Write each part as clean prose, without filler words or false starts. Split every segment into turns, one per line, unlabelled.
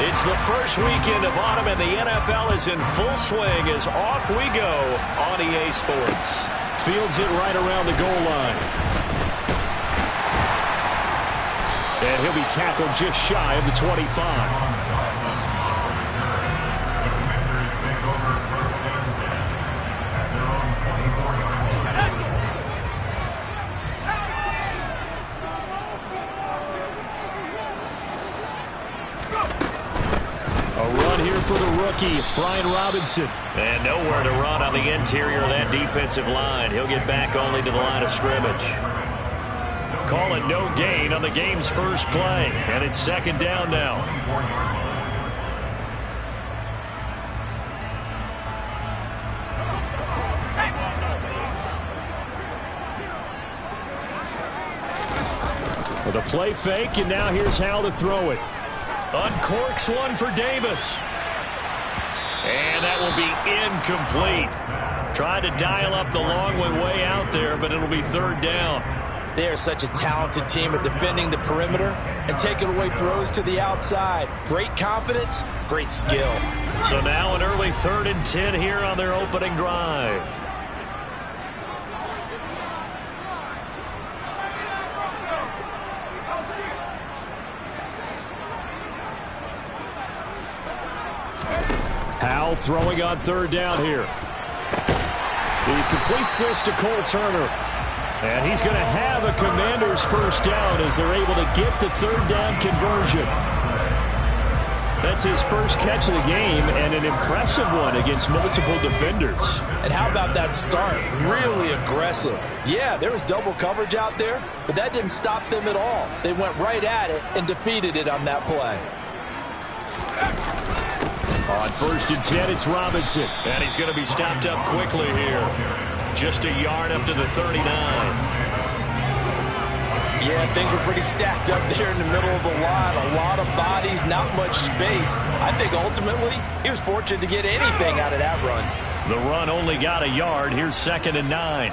It's the first weekend of autumn, and the NFL is in full swing as off we go on EA Sports. Fields it right around the goal line. And he'll be tackled just shy of the 25. For the rookie, it's Brian Robinson. And nowhere to run on the interior of that defensive line. He'll get back only to the line of scrimmage. Call it no gain on the game's first play. And it's second down now. With a play fake, and now here's how to throw it. Uncorks one for Davis. And that will be incomplete. Trying to dial up the long way out there, but it'll be third down.
They are such a talented team at defending the perimeter and taking away throws to the outside. Great confidence, great skill.
So now an early 3rd and 10 here on their opening drive. Howell throwing on third down here. He completes this to Cole Turner. And he's going to have a Commanders first down as they're able to get the third down conversion. That's his first catch of the game and an impressive one against multiple defenders.
And how about that start? Really aggressive. Yeah, there was double coverage out there, but that didn't stop them at all. They went right at it and defeated it on that play.
On 1st and 10, it's Robinson. And he's going to be stopped up quickly here. Just a yard up to the 39.
Yeah, things were pretty stacked up there in the middle of the line. A lot of bodies, not much space. I think ultimately he was fortunate to get anything out of that run.
The run only got a yard. Here's 2nd and 9.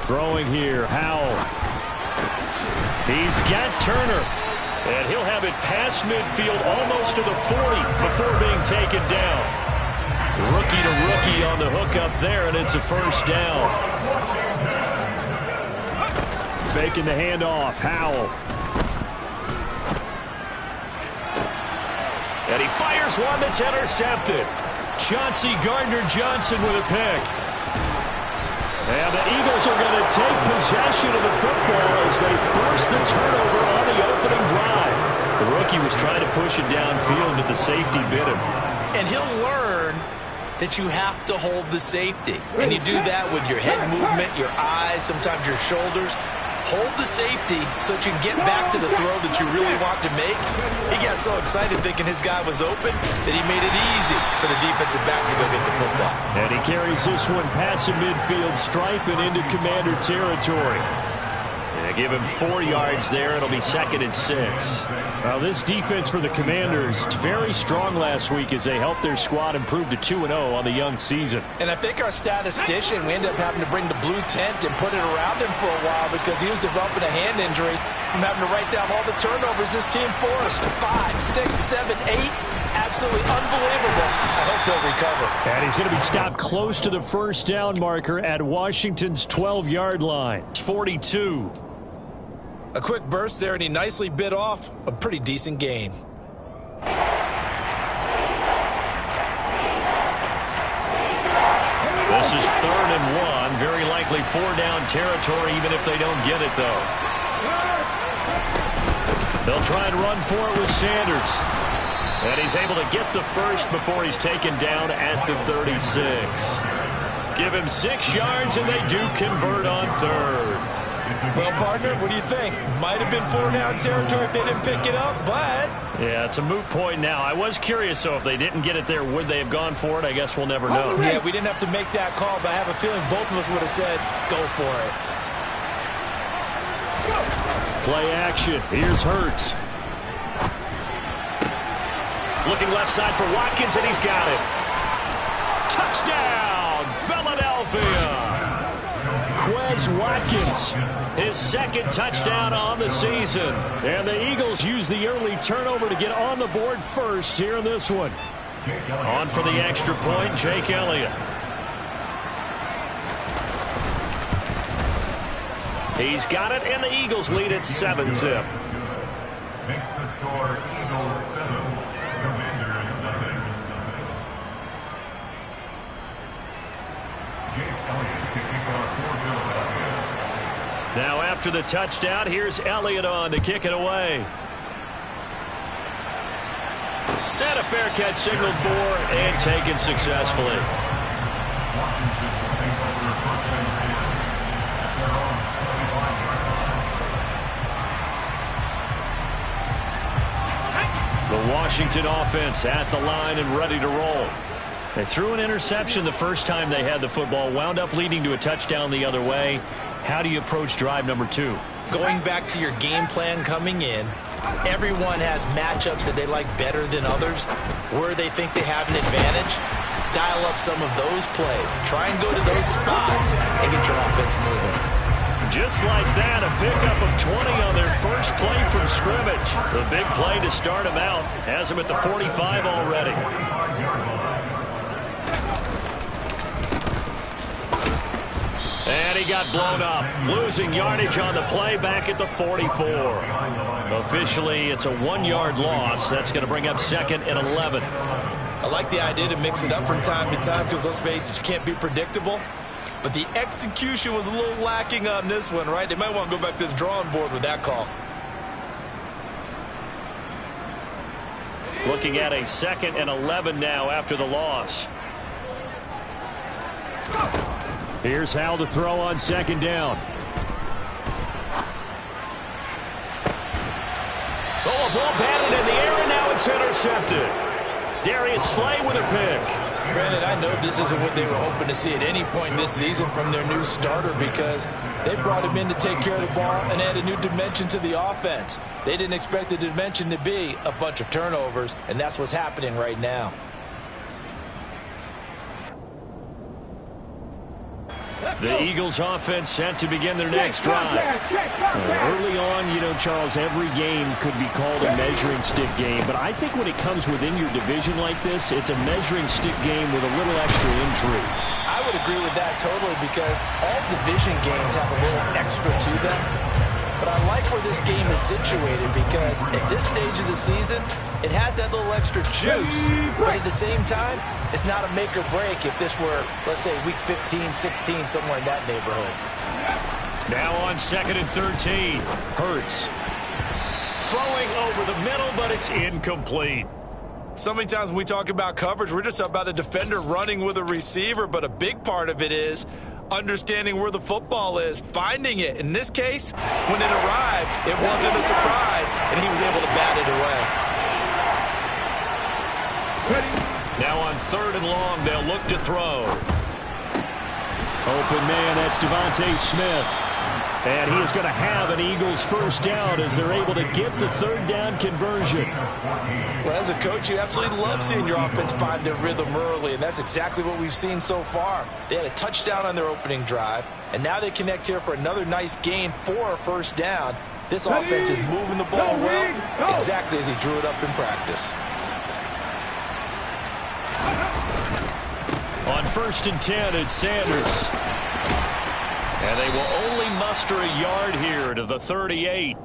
Throwing here, Howell. He's got Turner. And he'll have it past midfield almost to the 40 before being taken down. Rookie to rookie on the hook up there, and it's a first down. Faking the handoff, Howell. And he fires one that's intercepted. Chauncey Gardner-Johnson with a pick. And the Eagles are going to take possession of the football as they force the turnover on the opening drive. The rookie was trying to push it downfield, but the safety bit him.
And he'll learn that you have to hold the safety. And you do that with your head movement, your eyes, sometimes your shoulders. Hold the safety so that you can get back to the throw that you really want to make. He got so excited thinking his guy was open that he made it easy for the defensive back to go get the football.
And he carries this one past the midfield stripe and into Commander territory. And give him 4 yards there. It'll be 2nd and 6. Well, this defense for the Commanders very strong last week as they helped their squad improve to 2-0 on the young season.
And I think our statistician, we ended up having to bring the blue tent and put it around him for a while because he was developing a hand injury from having to write down all the turnovers this team forced. 5, 6, 7, 8. Absolutely unbelievable. I hope he'll recover.
And he's going to be stopped close to the first down marker at Washington's 12-yard line. 42.
A quick burst there, and he nicely bit off a pretty decent gain.
This is 3rd and 1. Very likely 4-down territory, even if they don't get it, though. They'll try and run for it with Sanders. And he's able to get the first before he's taken down at the 36. Give him 6 yards, and they do convert on 3rd.
Well, partner, what do you think? Might have been 4-down territory if they didn't pick it up, but...
Yeah, it's a moot point now. I was curious, so if they didn't get it there, would they have gone for it? I guess we'll never know.
Yeah, we didn't have to make that call, but I have a feeling both of us would have said, go for it.
Play action. Here's Hurts. Looking left side for Watkins, and he's got it. Touchdown, Philadelphia. Quez Watkins, his second touchdown on the season. And the Eagles use the early turnover to get on the board first here in this one. On for the extra point, Jake Elliott. He's got it, and the Eagles lead at 7-zip.
Makes the score Eagles 7, Commanders 0. Jake Elliott to kick off for Philadelphia.
Now after the touchdown, here's Elliott on to kick it away. And a fair catch signaled for and taken successfully.
Washington will take over first and 10 at their own 25-yard line.
The Washington offense at the line and ready to roll. They threw an interception the first time they had the football, wound up leading to a touchdown the other way. How do you approach drive number 2?
Going back to your game plan coming in, everyone has matchups that they like better than others, where they think they have an advantage. Dial up some of those plays. Try and go to those spots and get your offense moving.
Just like that, a pickup of 20 on their first play from scrimmage. The big play to start him out. Has him at the 45 already. And he got blown up. Losing yardage on the play back at the 44. Officially, it's a 1-yard loss. That's going to bring up 2nd and 11.
I like the idea to mix it up from time to time because, let's face it, you can't be predictable. But the execution was a little lacking on this one, right? They might want to go back to the drawing board with that call.
Looking at a 2nd and 11 now after the loss. Here's Howell to throw on 2nd down. Oh, a ball batted in the air, and now it's intercepted. Darius Slay with a pick.
Granted, I know this isn't what they were hoping to see at any point this season from their new starter because they brought him in to take care of the ball and add a new dimension to the offense. They didn't expect the dimension to be a bunch of turnovers, and that's what's happening right now.
The Eagles offense set to begin their next drive. Early on, you know, Charles, every game could be called a measuring stick game, but I think when it comes within your division like this, it's a measuring stick game with a little extra intrigue.
I would agree with that totally because all division games have a little extra to them. But I like where this game is situated because at this stage of the season, it has that little extra juice. But at the same time, it's not a make or break if this were, let's say, week 15, 16, somewhere in that neighborhood.
Now on 2nd and 13, Hurts. Throwing over the middle, but it's incomplete.
So many times when we talk about coverage, we're just about a defender running with a receiver, but a big part of it is understanding where the football is, finding it. In this case, when it arrived, it wasn't a surprise, and he was able to bat it away.
Now on 3rd and long, they'll look to throw. Open man, that's Devontae Smith. And he is going to have an Eagles first down as they're able to get the 3rd down conversion.
Well, as a coach, you absolutely love seeing your offense find their rhythm early, and that's exactly what we've seen so far. They had a touchdown on their opening drive, and now they connect here for another nice gain for a first down. This offense is moving the ball well, exactly as he drew it up in practice.
On 1st and 10, it's Sanders. And they will only muster a yard here to the 38.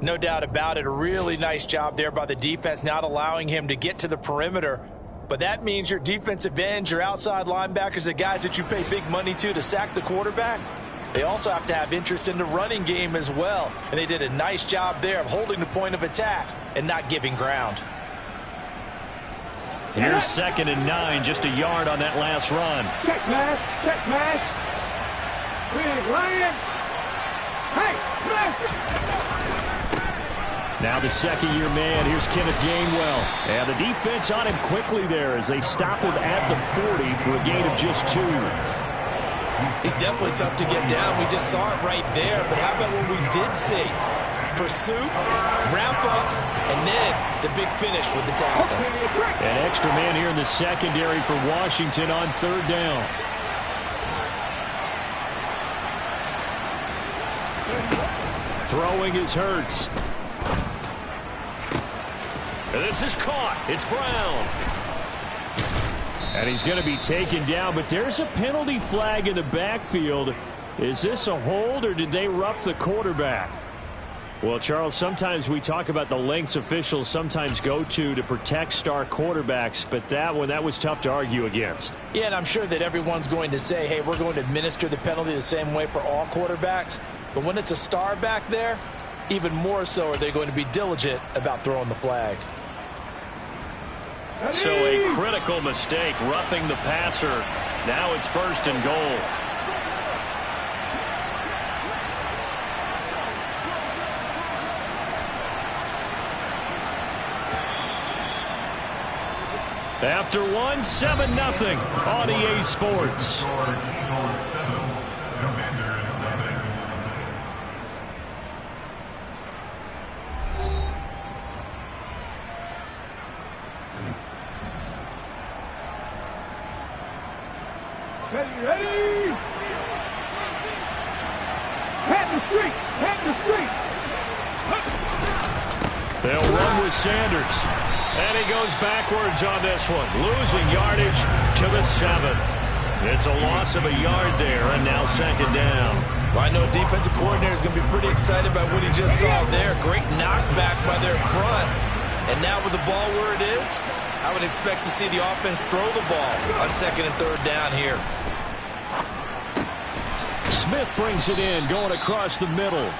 No doubt about it. A really nice job there by the defense, not allowing him to get to the perimeter. But that means your defensive ends, your outside linebackers, the guys that you pay big money to sack the quarterback, they also have to have interest in the running game as well. And they did a nice job there of holding the point of attack and not giving ground.
Here's 2nd and 9, just a yard on that last run.
Check man, check man. Big Lion. Hey, man.
Now the 2nd-year man, here's Kenneth Gainwell. And the defense on him quickly there as they stop him at the 40 for a gain of just 2.
He's definitely tough to get down. We just saw it right there. But how about what we did see? pursuit, wrap up, and then the big finish with the tackle.
An extra man here in the secondary for Washington on third down. Throwing is Hurts. And this is caught. It's Brown. And he's going to be taken down, but there's a penalty flag in the backfield. Is this a hold, or did they rough the quarterback? Well, Charles, sometimes we talk about the lengths officials sometimes go to protect star quarterbacks, but that was tough to argue against.
Yeah, and I'm sure that everyone's going to say, hey, we're going to administer the penalty the same way for all quarterbacks. But when it's a star back there, even more so are they going to be diligent about throwing the flag.
So a critical mistake, roughing the passer. Now it's 1st and goal. After 7-0 on EA Sports.
Ready! Head the street! Head the street!
They'll run with Sanders. And he goes backwards on this one. Losing yardage to the 7. It's a loss of a yard there, and now 2nd down.
Well, I know a defensive coordinator is going to be pretty excited about what he just saw there. Great knockback by their front. And now with the ball where it is, I would expect to see the offense throw the ball on 2nd and 3rd down here.
Smith brings it in, going across the middle.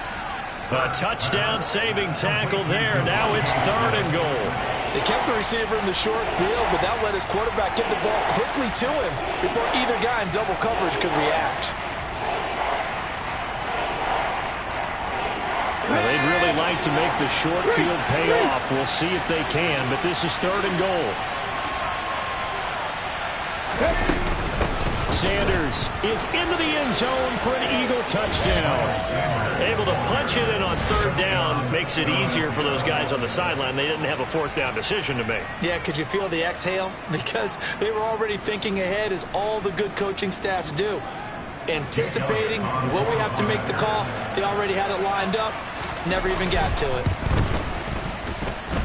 A touchdown saving tackle there. Now it's 3rd and goal.
They kept the receiver in the short field, but that let his quarterback get the ball quickly to him before either guy in double coverage could react.
Well, they'd really like to make the short field pay off. We'll see if they can, but this is 3rd and goal. Sanders is into the end zone for an Eagle touchdown. Able to punch it in on 3rd down makes it easier for those guys on the sideline. They didn't have a 4th down decision to make.
Yeah, could you feel the exhale? Because they were already thinking ahead, as all the good coaching staffs do. Anticipating what we have to make the call. They already had it lined up. Never even got to it.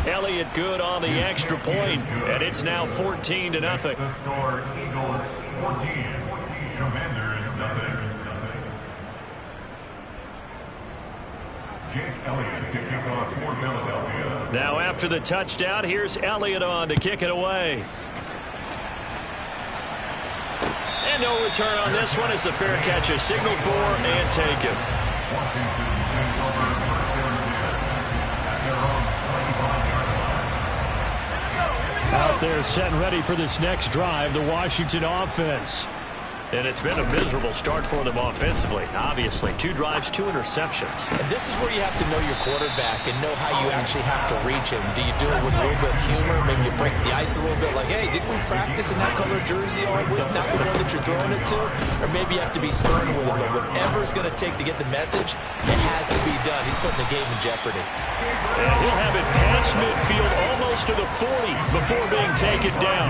Elliott good on the extra point, and it's now 14-0.
The score, Eagles 14, Commanders 0. Jake Elliott to kick off for Philadelphia.
Now after the touchdown, here's Elliott on to kick it away. And no return on this one as the fair catch is signaled for and taken.
Washington takes over 1st and 10 at their own 25-yard line.
Out there set and ready for this next drive, the Washington offense. And it's been a miserable start for them offensively. Obviously, 2 drives, 2 interceptions.
And this is where you have to know your quarterback and know how you actually have to reach him. Do you do it with a little bit of humor? Maybe you break the ice a little bit, like, hey, didn't we practice in that color jersey all week, not the one that you're throwing it to? Or maybe you have to be stern with him. But whatever it's going to take to get the message, it has to be done. He's putting the game in jeopardy.
And he'll have it past midfield almost to the 40 before being taken down.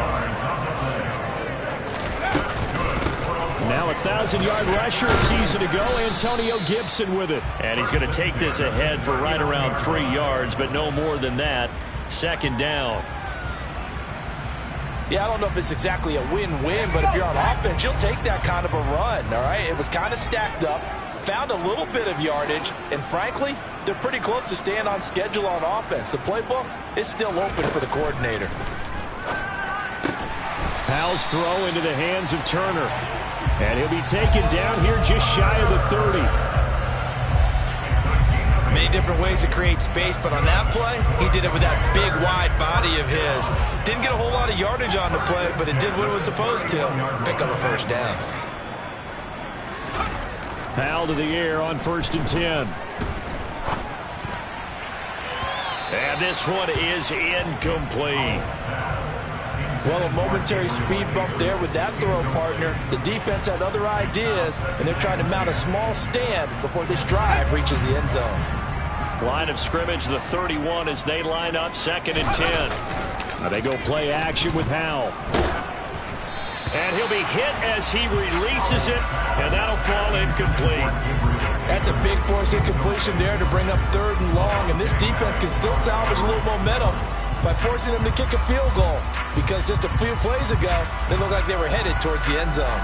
Now 1,000-yard rusher a season ago, Antonio Gibson with it. And he's going to take this ahead for right around 3 yards, but no more than that. 2nd down.
Yeah, I don't know if it's exactly a win-win, but if you're on offense, you'll take that kind of a run, all right? It was kind of stacked up, found a little bit of yardage, and frankly, they're pretty close to staying on schedule on offense. The playbook is still open for the coordinator.
Powell's throw into the hands of Turner. And he'll be taken down here just shy of the 30.
Many different ways to create space, but on that play, he did it with that big, wide body of his. Didn't get a whole lot of yardage on the play, but it did what it was supposed to. Pick up a 1st down.
Powell to the air on 1st and 10. And this one is incomplete.
Well, a momentary speed bump there with that throw partner. The defense had other ideas, and they're trying to mount a small stand before this drive reaches the end zone.
Line of scrimmage, the 31 as they line up 2nd and 10. Now they go play action with Howell. And he'll be hit as he releases it, and that'll fall incomplete.
That's a big force incompletion there to bring up 3rd and long, and this defense can still salvage a little momentum by forcing them to kick a field goal, because just a few plays ago, they looked like they were headed towards the end zone.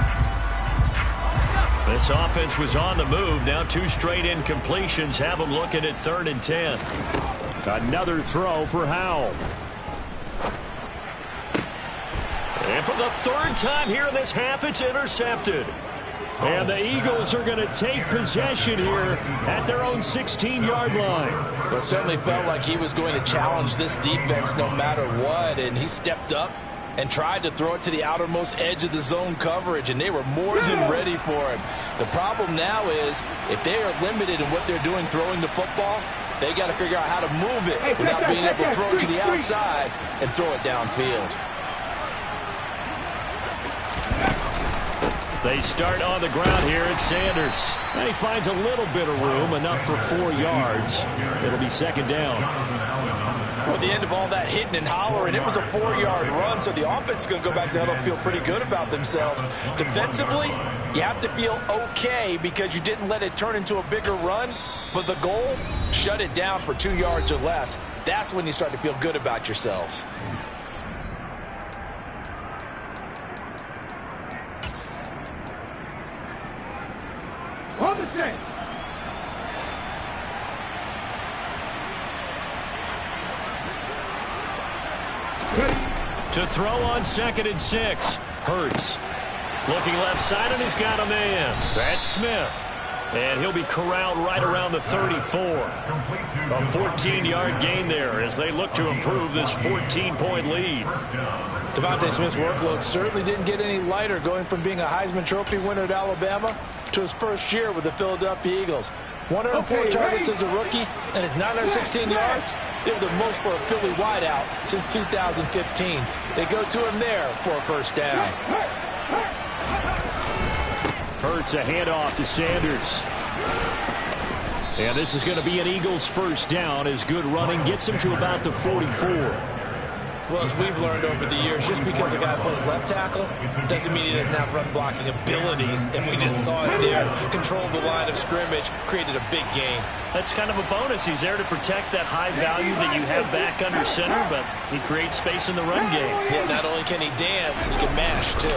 This offense was on the move. Now 2 straight incompletions have them looking at 3rd and 10. Another throw for Howell. And for the 3rd time here in this half, it's intercepted. And the Eagles are going to take possession here at their own 16-yard line.
Well, it certainly felt like he was going to challenge this defense no matter what, and he stepped up and tried to throw it to the outermost edge of the zone coverage, and they were more than ready for him. The problem now is if they are limited in what they're doing throwing the football, they got to figure out how to move it without being able to throw it to the outside and throw it downfield.
They start on the ground here at Sanders. And he finds a little bit of room, enough for 4 yards. It'll be 2nd down.
Well, at the end of all that hitting and hollering, it was a 4-yard run, so the offense is going to go back to huddle and feel pretty good about themselves. Defensively, you have to feel okay because you didn't let it turn into a bigger run, but the goal, shut it down for 2 yards or less. That's when you start to feel good about yourselves.
On the set.
To throw on 2nd and 6. Hurts. Looking left side, and he's got a man. That's Smith. And he'll be corralled right around the 34. A 14-yard gain there as they look to improve this 14-point lead.
DeVonta Smith's workload certainly didn't get any lighter, going from being a Heisman Trophy winner at Alabama to his first year with the Philadelphia Eagles. 104 targets as a rookie, and his 916 yards, they were the most for a Philly wideout since 2015. They go to him there for a 1st down.
Hurts a handoff to Sanders. And this is going to be an Eagles 1st down as good running gets him to about the 44.
Well, as we've learned over the years, just because a guy plays left tackle doesn't mean he doesn't have run-blocking abilities, and we just saw it there. Controlled the line of scrimmage, created a big gain.
That's kind of a bonus. He's there to protect that high value that you have back under center, but he creates space in the run game.
Yeah, not only can he dance, he can mash, too.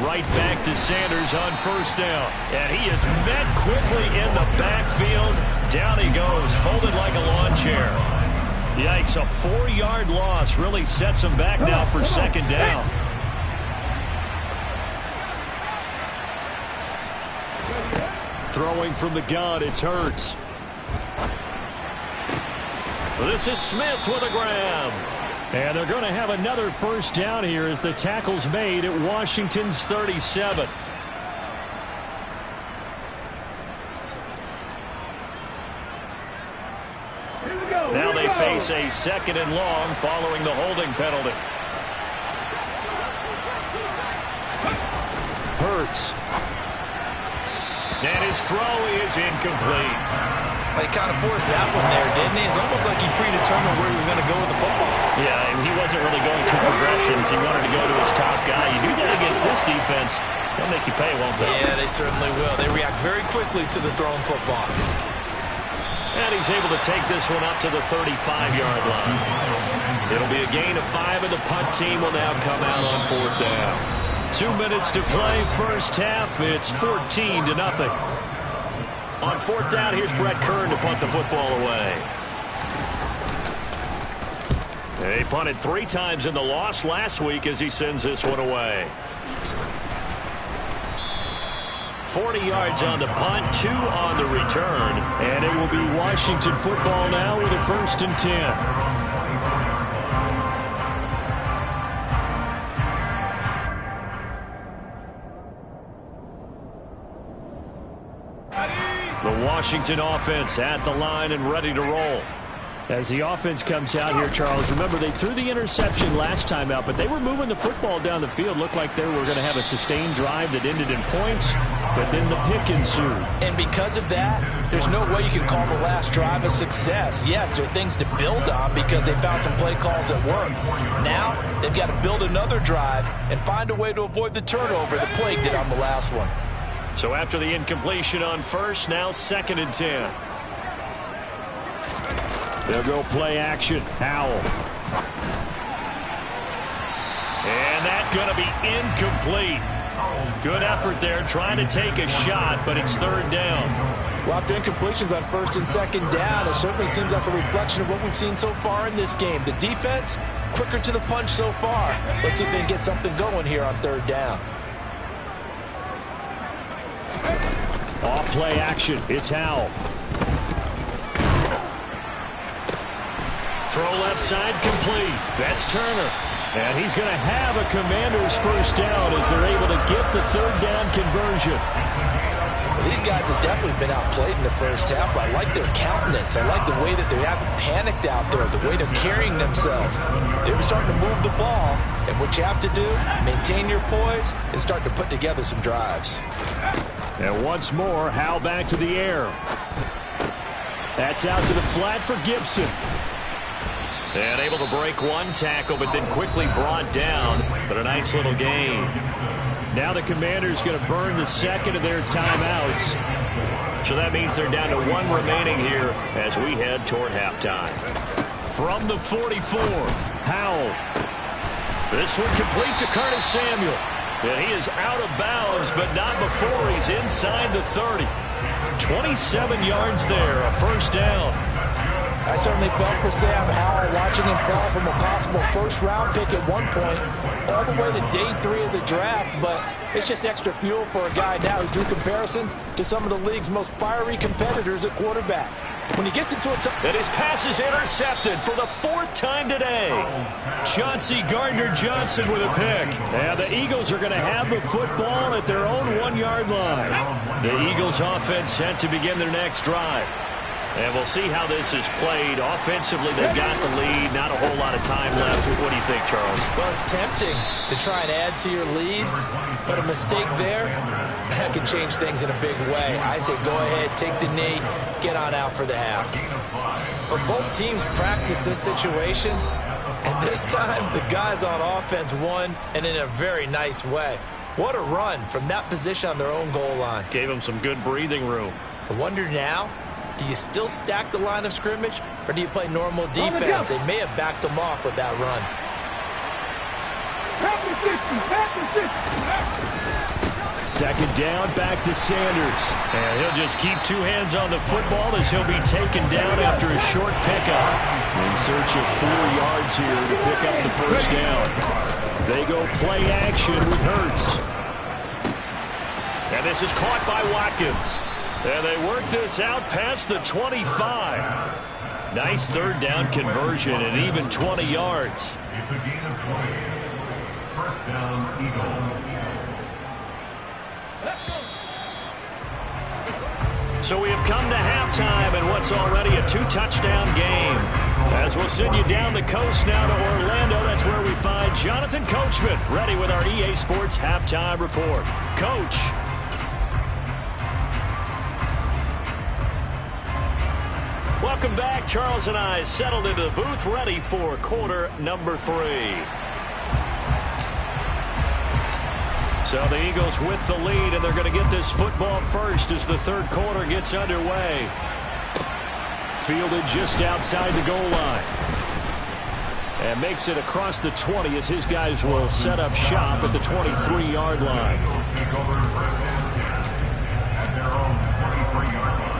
Right back to Sanders on 1st down. And he is met quickly in the backfield. Down he goes, folded like a lawn chair. Yikes, a 4-yard loss really sets him back now for 2nd down. Throwing from the gun, it's Hurts. This is Smith with a grab. And they're going to have another 1st down here as the tackle's made at Washington's 37. Now they face a 2nd and long following the holding penalty. Hurts. And his throw is incomplete.
He kind of forced that one there, didn't he? It's almost like he predetermined where he was going to go with the football.
Yeah, and he wasn't really going through progressions. He wanted to go to his top guy. You do that against this defense, they'll make you pay, won't they?
Yeah, they certainly will. They react very quickly to the thrown football.
And he's able to take this one up to the 35-yard line. It'll be a gain of 5, and the punt team will now come out on 4th down. 2 minutes to play, 1st half. It's 14-0. On 4th down, here's Brett Kern to punt the football away. They punted 3 times in the loss last week as he sends this one away. 40 yards on the punt, 2 on the return. And it will be Washington football now with a 1st and 10. The Washington offense at the line and ready to roll. As the offense comes out here, Charles, remember they threw the interception last time out, but they were moving the football down the field. Looked like they were going to have a sustained drive that ended in points. but then the pick ensued.
And because of that, there's no way you can call the last drive a success. Yes, there are things to build on because they found some play calls that work. Now, they've got to build another drive and find a way to avoid the turnover that plagued it on the last one.
So after the incompletion on first, now 2nd and 10. They'll go play action. Howell. And that's going to be incomplete. Good effort there trying to take a shot, but it's 3rd down.
Well, after incompletions on 1st and 2nd down, it certainly seems like a reflection of what we've seen so far in this game. The defense, quicker to the punch so far. Let's see if they can get something going here on 3rd down.
Off play action. It's Howell. Throw left side complete. That's Turner. And he's going to have a Commanders first down as they're able to get the 3rd down conversion.
Well, these guys have definitely been outplayed in the first half. I like their countenance. I like the way that they haven't panicked out there, the way they're carrying themselves. They were starting to move the ball, and what you have to do, maintain your poise and start to put together some drives.
And once more, Howell back to the air. That's out to the flat for Gibson. And able to break one tackle, but then quickly brought down. But a nice little gain. Now the Commanders going to burn the 2nd of their timeouts. So that means they're down to 1 remaining here as we head toward halftime. From the 44, Howell. This one complete to Curtis Samuel. And he is out of bounds, but not before he's inside the 30. 27 yards there, a first down.
I certainly felt for Sam Howell watching him fall from a possible first-round pick at one point all the way to day 3 of the draft, but it's just extra fuel for a guy now who drew comparisons to some of the league's most fiery competitors at quarterback. When he gets into a
and his pass is intercepted for the 4th time today. Chauncey Gardner-Johnson with a pick. And the Eagles are going to have the football at their own 1-yard line. The Eagles offense set to begin their next drive. And we'll see how this is played. Offensively, they've got the lead. Not a whole lot of time left. What do you think, Charles?
Well, it's tempting to try and add to your lead, but a mistake there, that can change things in a big way. I say go ahead, take the knee, get on out for the half. But both teams practice this situation, and this time the guys on offense won, and in a very nice way. What a run from that position on their own goal line.
Gave them some good breathing room.
I wonder now, do you still stack the line of scrimmage, or do you play normal defense? They may have backed them off with that run.
2nd down, back to Sanders. And he'll just keep 2 hands on the football as he'll be taken down after a short pickup. In search of 4 yards here to pick up the first down. They go play action with Hurts. And this is caught by Watkins. And they work this out past the 25. Nice 3rd down conversion and even 20 yards.
It's a gain of 20. First down, Eagles.
So we have come to halftime in what's already a 2-touchdown game. As we'll send you down the coast now to Orlando, that's where we find Jonathan Coachman, ready with our EA Sports Halftime Report. Coach. Welcome back. Charles and I settled into the booth, ready for quarter number 3. So the Eagles with the lead, and they're going to get this football first as the 3rd quarter gets underway. Fielded just outside the goal line. And makes it across the 20 as his guys will set up shop at the 23-yard line.
At their own 23-yard line.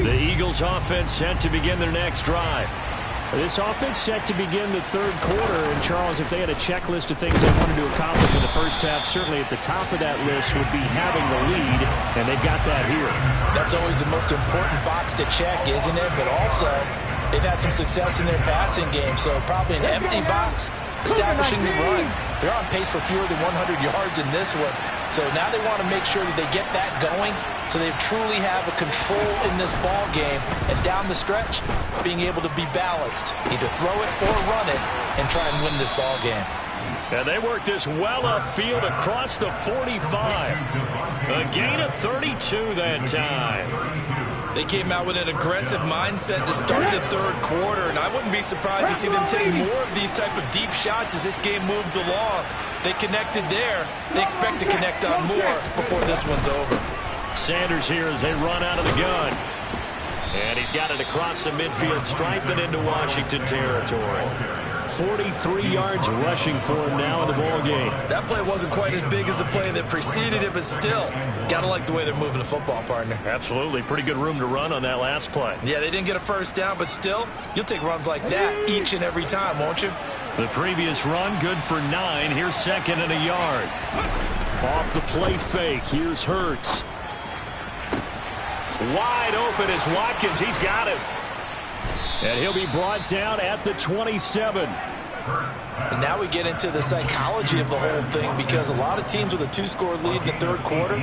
The Eagles offense set to begin their next drive. This offense set to begin the 3rd quarter. And, Charles, if they had a checklist of things they wanted to accomplish in the first half, certainly at the top of that list would be having the lead, and they've got that here.
That's always the most important box to check, isn't it? But also, they've had some success in their passing game, so probably an empty box establishing the run. They're on pace for fewer than 100 yards in this one. So now they want to make sure that they get that going so they truly have a control in this ball game. And down the stretch, being able to be balanced. Either throw it or run it and try and win this ball game.
And they work this well upfield across the 45. A gain of 32 that time.
They came out with an aggressive mindset to start the third quarter, and I wouldn't be surprised to see them take more of these type of deep shots as this game moves along. They connected there. They expect to connect on more before this one's over.
Sanders here as they run out of the gun. And he's got it across the midfield stripe and into Washington territory. 43 yards rushing for him now in the ball game.
That play wasn't quite as big as the play that preceded it, but still, gotta like the way they're moving the football, partner.
Absolutely. Pretty good room to run on that last play.
Yeah, they didn't get a first down, but still, you'll take runs like that each and every time, won't you?
The previous run, good for 9. Here's second and a yard. Off the play fake. Here's Hurts. Wide open is Watkins. He's got it. And he'll be brought down at the 27.
And now we get into the psychology of the whole thing, because a lot of teams with a 2-score lead in the third quarter,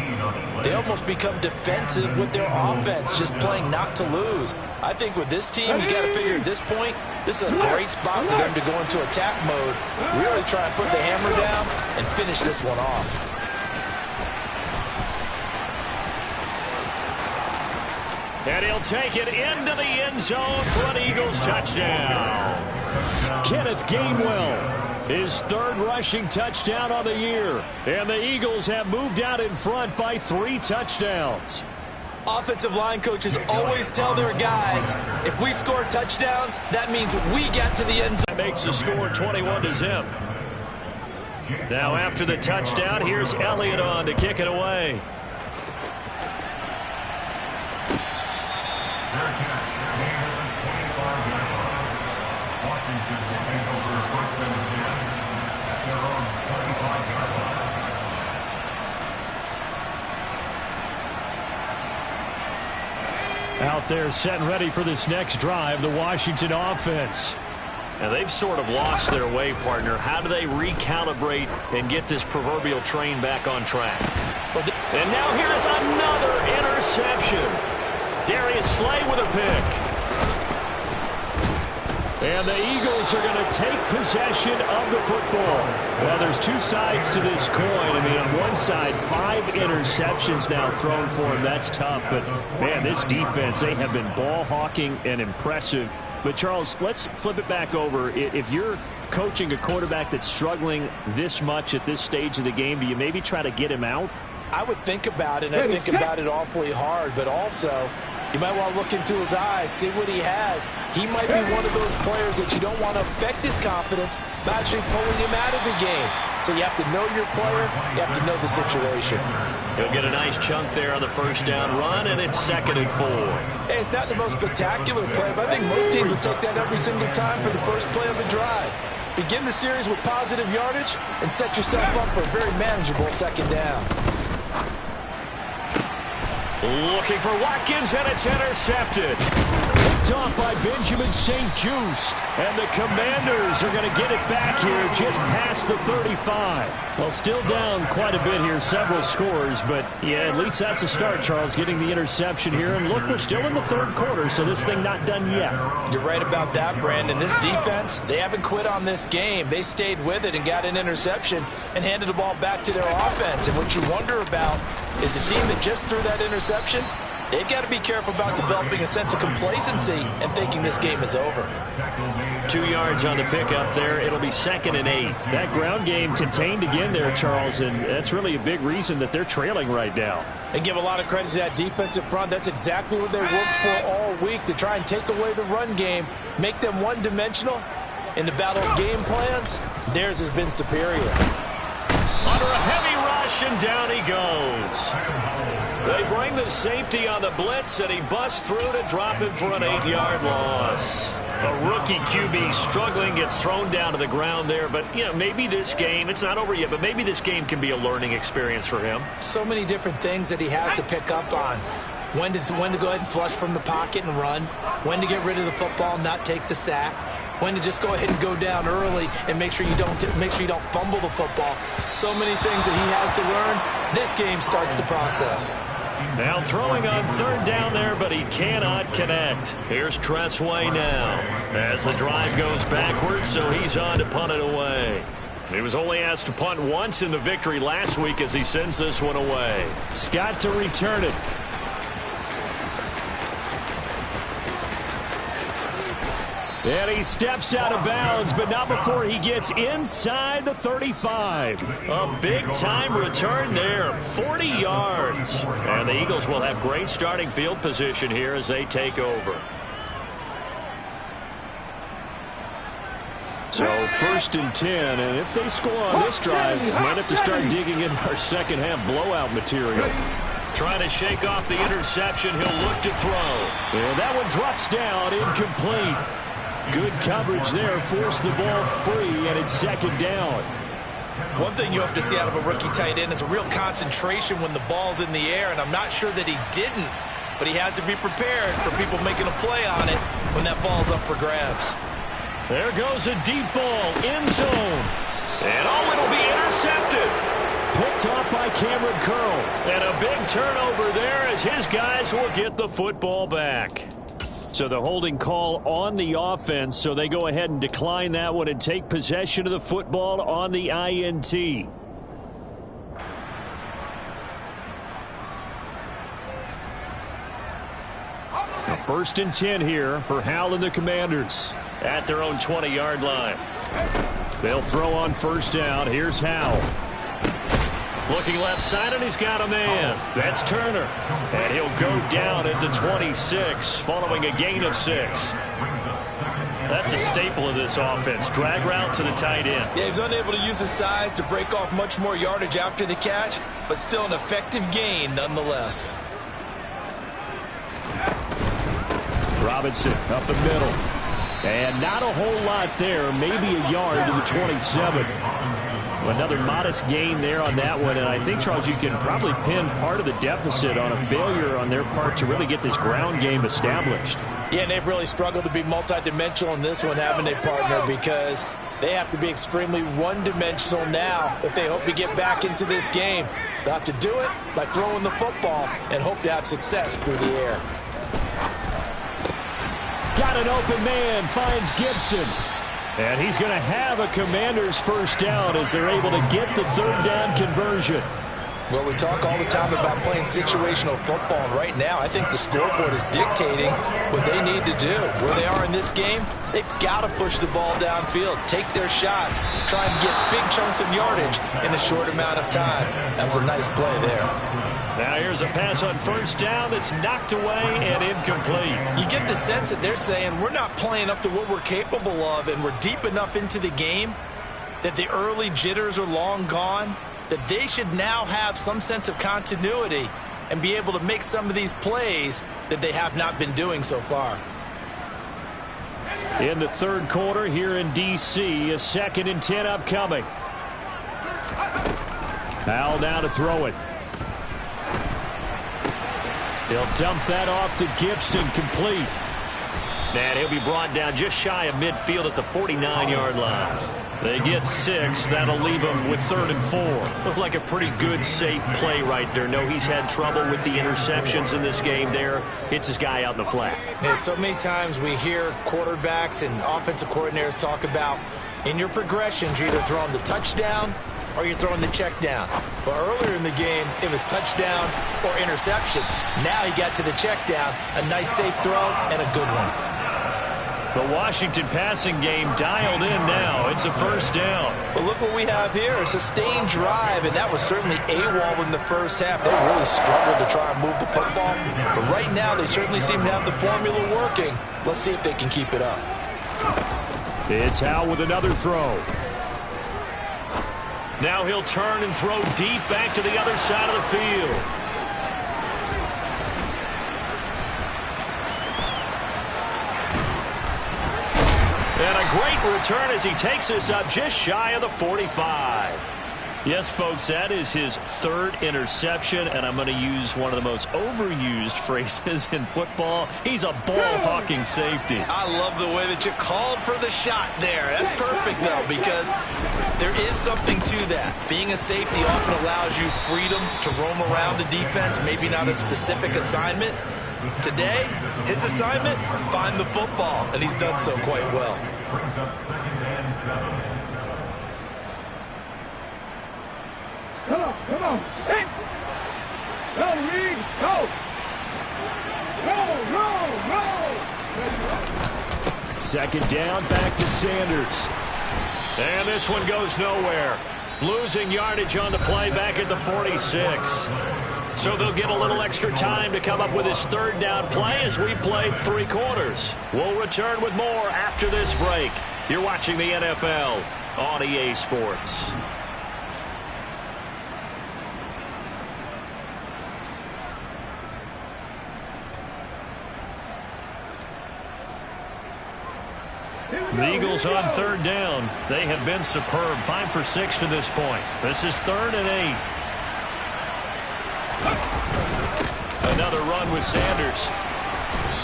they almost become defensive with their offense, just playing not to lose. I think with this team, you got to figure at this point, this is a great spot for them to go into attack mode, really try and put the hammer down and finish this one off.
And he'll take it into the end zone for an Eagles touchdown. Kenneth Gainwell, his third rushing touchdown on the year. And the Eagles have moved out in front by 3 touchdowns.
Offensive line coaches always tell their guys, if we score touchdowns, that means we get to the end zone.
That makes the score 21-0. Now after the touchdown, here's Elliott on to kick it away. Out there set and ready for this next drive, the Washington offense. Now they've sort of lost their way, partner. How do they recalibrate and get this proverbial train back on track? And now here's another interception. Darius Slay with a pick. And the Eagles are going to take possession of the football. Well, there's 2 sides to this coin. I mean, on one side, 5 interceptions now thrown for him. That's tough. But, man, this defense, they have been ball hawking and impressive. But, Charles, let's flip it back over. If you're coaching a quarterback that's struggling this much at this stage of the game, do you maybe try to get him out?
I would think about it, and I think about it awfully hard, but also you might want to look into his eyes, see what he has. He might be one of those players that you don't want to affect his confidence by actually pulling him out of the game. So you have to know your player, you have to know the situation.
He'll get a nice chunk there on the first down run, and it's 2nd and 4.
Hey, it's not the most spectacular play, but I think most teams will take that every single time for the first play of the drive. Begin the series with positive yardage and set yourself up for a very manageable 2nd down.
Looking for Watkins, and it's intercepted. Picked off by Benjamin St-Juste. And the Commanders are going to get it back here just past the 35. Well, still down quite a bit here, several scores. But, yeah, at least that's a start, Charles, getting the interception here. And look, we're still in the third quarter, so this thing not done yet.
You're right about that, Brandon. This defense, they haven't quit on this game. They stayed with it and got an interception and handed the ball back to their offense. And what you wonder about is the team that just threw that interception, they've got to be careful about developing a sense of complacency and thinking this game is over.
2 yards on the pickup there. It'll be 2nd and 8. That ground game contained again there, Charles, and that's really a big reason that they're trailing right now.
They give a lot of credit to that defensive front. That's exactly what they worked for all week, to try and take away the run game, make them one-dimensional. In the battle of game plans, theirs has been superior.
Under a heavy rush, and down he goes. They bring the safety on the blitz, and he busts through to drop him for an 8-yard loss. A rookie QB struggling, gets thrown down to the ground there. But, you know, maybe this game, it's not over yet, but maybe this game can be a learning experience for him.
So many different things that he has to pick up on. When to go ahead and flush from the pocket and run. When to get rid of the football, not take the sack. when to just go ahead and go down early and make sure you don't fumble the football. So many things that he has to learn. This game starts the process.
Now throwing on third down there, but he cannot connect. Here's Tressway now as the drive goes backwards, so he's on to punt it away. He was only asked to punt once in the victory last week as he sends this one away. Scott to return it. And he steps out of bounds, but not before he gets inside the 35. A big-time return there, 40 yards. And the Eagles will have great starting field position here as they take over. So 1st and 10, and if they score on this drive, might have to start digging in our second-half blowout material. Trying to shake off the interception, he'll look to throw. And that one drops down, incomplete. Good coverage there, forced the ball free, and it's second down.
One thing you hope to see out of a rookie tight end is a real concentration when the ball's in the air, and I'm not sure that he didn't, but he has to be prepared for people making a play on it when that ball's up for grabs.
There goes a deep ball, end zone. And it'll be intercepted. Picked off by Cameron Curl. And a big turnover there as his guys will get the football back. So the holding call on the offense, so they go ahead and decline that one and take possession of the football on the INT. Now 1st and 10 here for Howell and the Commanders at their own 20-yard line. They'll throw on 1st down. Here's Howell. Looking left side, and he's got a man. That's Turner. And he'll go down at the 26, following a gain of 6. That's a staple of this offense. Drag route to the tight end.
Yeah, he's unable to use his size to break off much more yardage after the catch, but still an effective gain nonetheless.
Robinson up the middle. And not a whole lot there. Maybe a yard to the 27. Another modest gain there on that one, and I think, Charles, you can probably pin part of the deficit on a failure on their part to really get this ground game established.
Yeah, and they've really struggled to be multidimensional in this one, haven't they, partner, because they have to be extremely one-dimensional now if they hope to get back into this game. They'll have to do it by throwing the football and hope to have success through the air.
Got an open man, finds Gibson. And he's going to have a Commanders 1st down as they're able to get the 3rd down conversion.
Well, we talk all the time about playing situational football, and right now I think the scoreboard is dictating what they need to do. Where they are in this game, they've got to push the ball downfield, take their shots, try and get big chunks of yardage in a short amount of time. That was a nice play there.
Now here's a pass on 1st down that's knocked away and incomplete.
You get the sense that they're saying we're not playing up to what we're capable of, and we're deep enough into the game that the early jitters are long gone, that they should now have some sense of continuity and be able to make some of these plays that they have not been doing so far.
In the 3rd quarter here in D.C., a 2nd and 10 upcoming. Howell now to throw it. He'll dump that off to Gibson, complete. And he'll be brought down just shy of midfield at the 49-yard line. They get 6. That'll leave them with 3rd and 4. Looked like a pretty good, safe play right there. No, he's had trouble with the interceptions in this game there. Hits his guy out in the flat.
Yeah, so many times we hear quarterbacks and offensive coordinators talk about in your progressions, you're either throwing the touchdown or you're throwing the check down. But earlier in the game, it was touchdown or interception. Now he got to the check down, a nice safe throw and a good one.
The Washington passing game dialed in now. It's a 1st down.
Well, look what we have here. A sustained drive, and that was certainly AWOL in the 1st half. They really struggled to try and move the football. But right now, they certainly seem to have the formula working. Let's see if they can keep it up.
It's Howell with another throw. Now he'll turn and throw deep back to the other side of the field. And a great return as he takes us up just shy of the 45. Yes, folks, that is his third interception, and I'm going to use one of the most overused phrases in football. He's a ball-hawking safety.
I love the way that you called for the shot there. That's perfect, though, because there is something to that. Being a safety often allows you freedom to roam around the defense, maybe not a specific assignment. Today, his assignment, find the football, and he's done so quite well.
Brings up 2nd and 7.
Come on, hey! Go, Reed, go! Go!
Second down, back to Sanders. And this one goes nowhere. Losing yardage on the play back at the 46. So they'll get a little extra time to come up with his third down play as we played 3 quarters. We'll return with more after this break. You're watching the NFL on EA Sports. The Eagles on third down. They have been superb. 5 for 6 to this point. This is 3rd and 8. Another run with Sanders.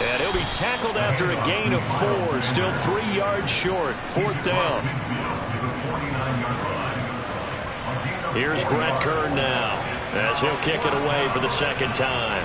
And he'll be tackled after a gain of 4. Still 3 yards short. 4th down. Here's Brett Kern now as he'll kick it away for the second time.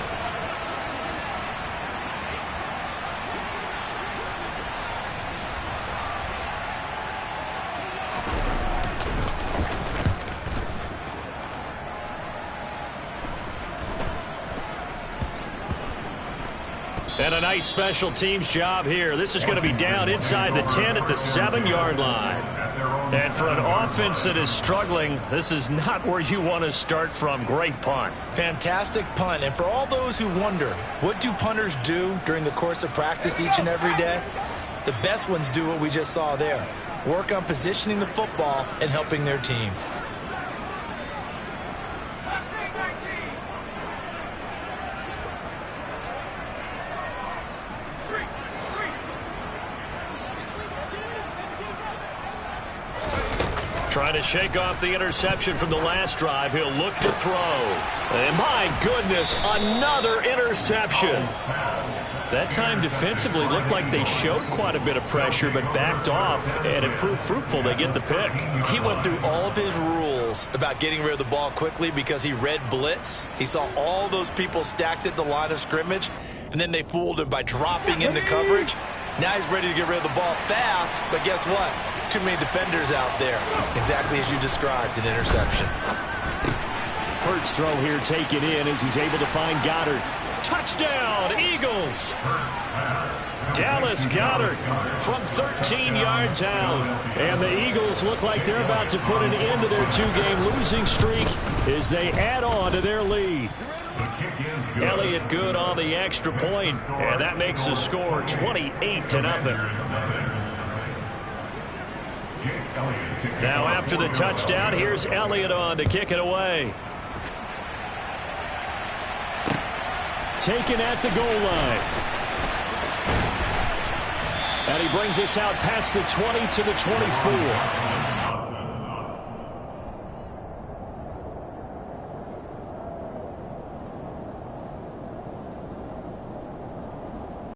And a nice special teams job here. This is going to be down inside the 10 at the 7-yard line. And for an offense that is struggling, this is not where you want to start from. Great punt.
Fantastic punt. And for all those who wonder, what do punters do during the course of practice each and every day? The best ones do what we just saw there. Work on positioning the football and helping their team.
Trying to shake off the interception from the last drive. He'll look to throw. And my goodness, another interception. That time defensively looked like they showed quite a bit of pressure but backed off, and it proved fruitful. They get the pick.
He went through all of his rules about getting rid of the ball quickly because he read blitz. He saw all those people stacked at the line of scrimmage, and then they fooled him by dropping into coverage. Now he's ready to get rid of the ball fast, but guess what? Too many defenders out there. Exactly as you described, an interception.
Hurts throw here taken in as he's able to find Goddard. Touchdown, Eagles! Dallas Goedert from 13 yards out. And the Eagles look like they're about to put an end to their 2-game losing streak as they add on to their lead. Elliott good on the extra point, and that makes the score 28-0. Now after the touchdown, here's Elliott on to kick it away. Taken at the goal line. And he brings us out past the 20 to the 24.